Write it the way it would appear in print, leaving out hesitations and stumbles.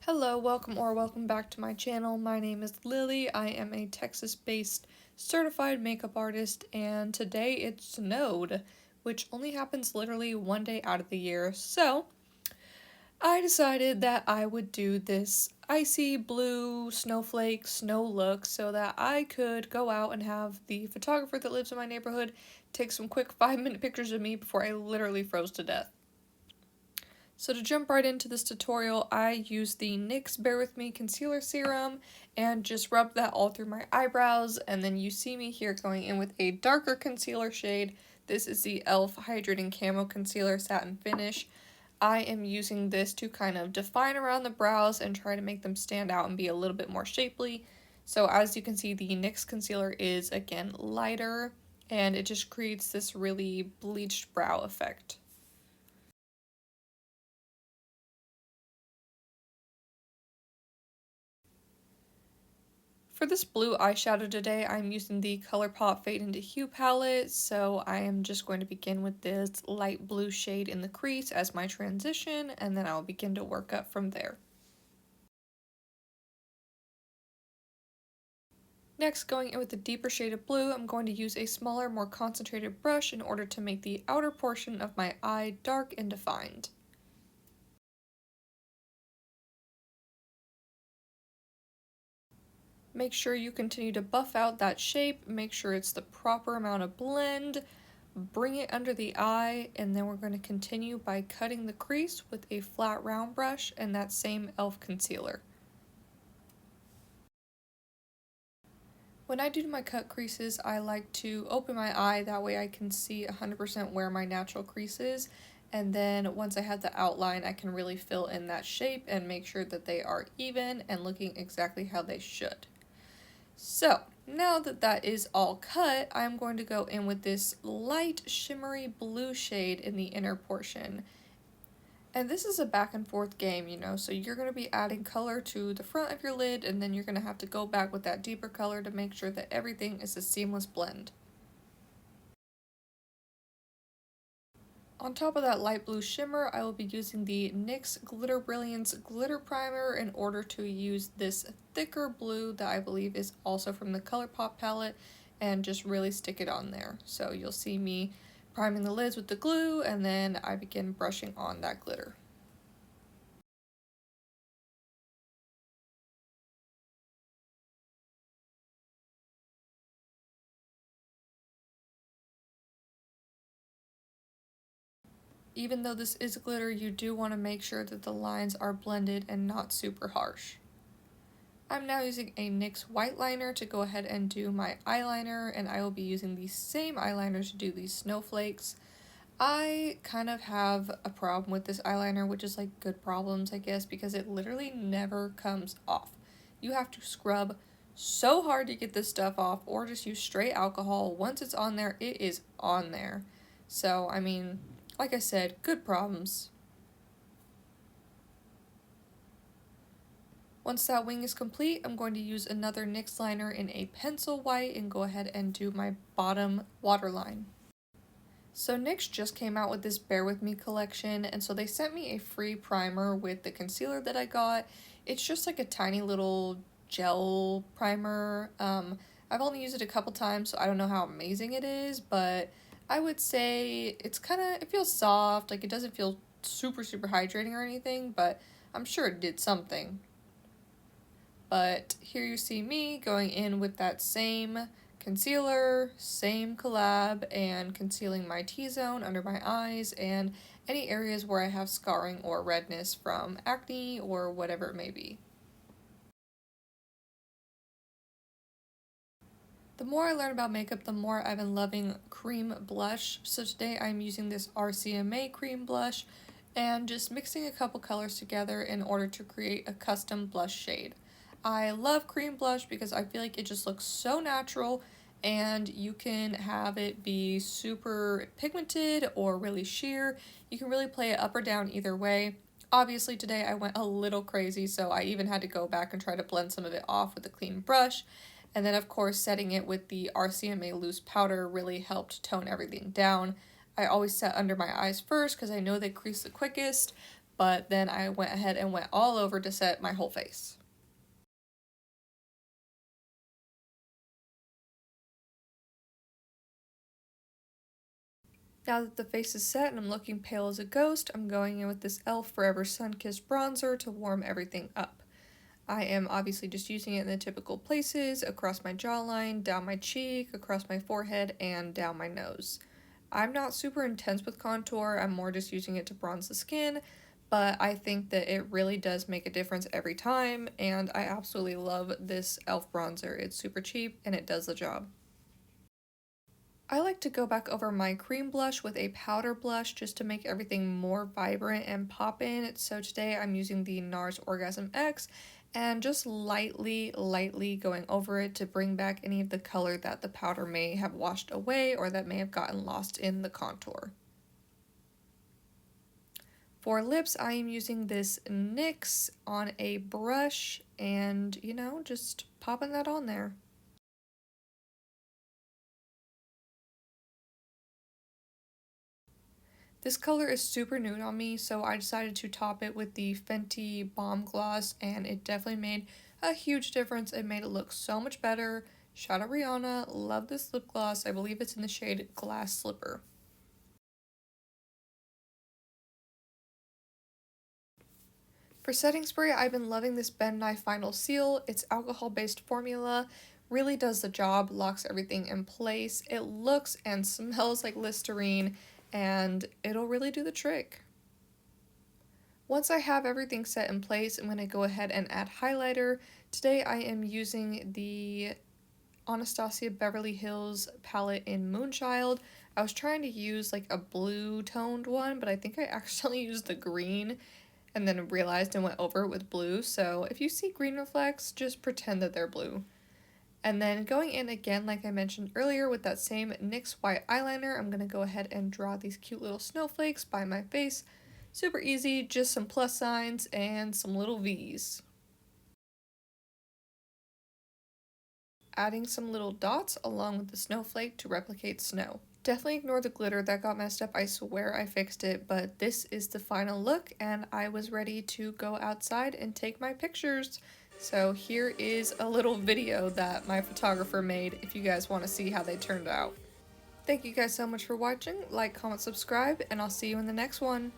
Hello, welcome back to my channel. My name is Lily. I am a Texas-based certified makeup artist, and today it snowed, which only happens literally one day out of the year. So I decided that I would do this icy blue snowflake snow look so that I could go out and have the photographer that lives in my neighborhood take some quick 5-minute pictures of me before I literally froze to death. So to jump right into this tutorial, I use the NYX Bear With Me Concealer Serum and just rub that all through my eyebrows, and then you see me here going in with a darker concealer shade. This is the e.l.f. Hydrating Camo Concealer Satin Finish. I am using this to kind of define around the brows and try to make them stand out and be a little bit more shapely. So as you can see, the NYX concealer is, again, lighter, and it just creates this really bleached brow effect. For this blue eyeshadow today, I'm using the ColourPop Fade into Hue palette, so I am just going to begin with this light blue shade in the crease as my transition, and then I'll begin to work up from there. Next, going in with the deeper shade of blue, I'm going to use a smaller, more concentrated brush in order to make the outer portion of my eye dark and defined. Make sure you continue to buff out that shape, make sure it's the proper amount of blend, bring it under the eye, and then we're going to continue by cutting the crease with a flat round brush and that same e.l.f. concealer. When I do my cut creases, I like to open my eye, that way I can see 100% where my natural crease is, and then once I have the outline, I can really fill in that shape and make sure that they are even and looking exactly how they should. So, now that that is all cut, I'm going to go in with this light shimmery blue shade in the inner portion. And this is a back and forth game, so you're going to be adding color to the front of your lid, and then you're going to have to go back with that deeper color to make sure that everything is a seamless blend. On top of that light blue shimmer, I will be using the NYX Glitter Brilliance Glitter Primer in order to use this thicker blue that I believe is also from the ColourPop palette and just really stick it on there. So you'll see me priming the lids with the glue, and then I begin brushing on that glitter. Even though this is glitter, you do want to make sure that the lines are blended and not super harsh. I'm now using a NYX white liner to go ahead and do my eyeliner, and I will be using the same eyeliner to do these snowflakes. I kind of have a problem with this eyeliner, which is like good problems, I guess, because it literally never comes off. You have to scrub so hard to get this stuff off, or just use straight alcohol. Once it's on there, it is on there. So, I mean, like I said, good problems. Once that wing is complete, I'm going to use another NYX liner in a pencil white and go ahead and do my bottom waterline. So NYX just came out with this Bear With Me collection, and so they sent me a free primer with the concealer that I got. It's just like a tiny little gel primer. I've only used it a couple times, so I don't know how amazing it is, but I would say it feels soft, like it doesn't feel super hydrating or anything, but I'm sure it did something. But here you see me going in with that same concealer, same collab, and concealing my T-zone under my eyes and any areas where I have scarring or redness from acne or whatever it may be. The more I learn about makeup, the more I've been loving cream blush. So today I'm using this RCMA cream blush and just mixing a couple colors together in order to create a custom blush shade. I love cream blush because I feel like it just looks so natural, and you can have it be super pigmented or really sheer. You can really play it up or down either way. Obviously today I went a little crazy, so I even had to go back and try to blend some of it off with a clean brush. And then of course setting it with the RCMA loose powder really helped tone everything down. I always set under my eyes first because I know they crease the quickest, but then I went ahead and went all over to set my whole face. Now that the face is set and I'm looking pale as a ghost, I'm going in with this e.l.f. Forever Sun-Kissed Bronzer to warm everything up. I am obviously just using it in the typical places, across my jawline, down my cheek, across my forehead, and down my nose. I'm not super intense with contour, I'm more just using it to bronze the skin, but I think that it really does make a difference every time, and I absolutely love this e.l.f. bronzer. It's super cheap and it does the job. I like to go back over my cream blush with a powder blush just to make everything more vibrant and pop in. So today I'm using the NARS Orgasm X and just lightly going over it to bring back any of the color that the powder may have washed away or that may have gotten lost in the contour. For lips, I am using this NYX on a brush and, just popping that on there. This color is super nude on me, so I decided to top it with the Fenty Balm Gloss, and it definitely made a huge difference. It made it look so much better. Shout out Rihanna, love this lip gloss. I believe it's in the shade Glass Slipper. For setting spray, I've been loving this Ben Nye Final Seal. It's alcohol-based formula, really does the job, locks everything in place. It looks and smells like Listerine, and it'll really do the trick. Once I have everything set in place, I'm going to go ahead and add highlighter. Today I am using the Anastasia Beverly Hills palette in Moonchild. I was trying to use like a blue toned one, but I think I accidentally used the green and then realized and went over it with blue. So if you see green reflects, just pretend that they're blue. And then going in again, like I mentioned earlier, with that same NYX white eyeliner, I'm going to go ahead and draw these cute little snowflakes by my face. Super easy, just some plus signs and some little V's. Adding some little dots along with the snowflake to replicate snow. Definitely ignore the glitter that got messed up, I swear I fixed it, but this is the final look and I was ready to go outside and take my pictures. So here is a little video that my photographer made if you guys want to see how they turned out. Thank you guys so much for watching, like, comment, subscribe, and I'll see you in the next one.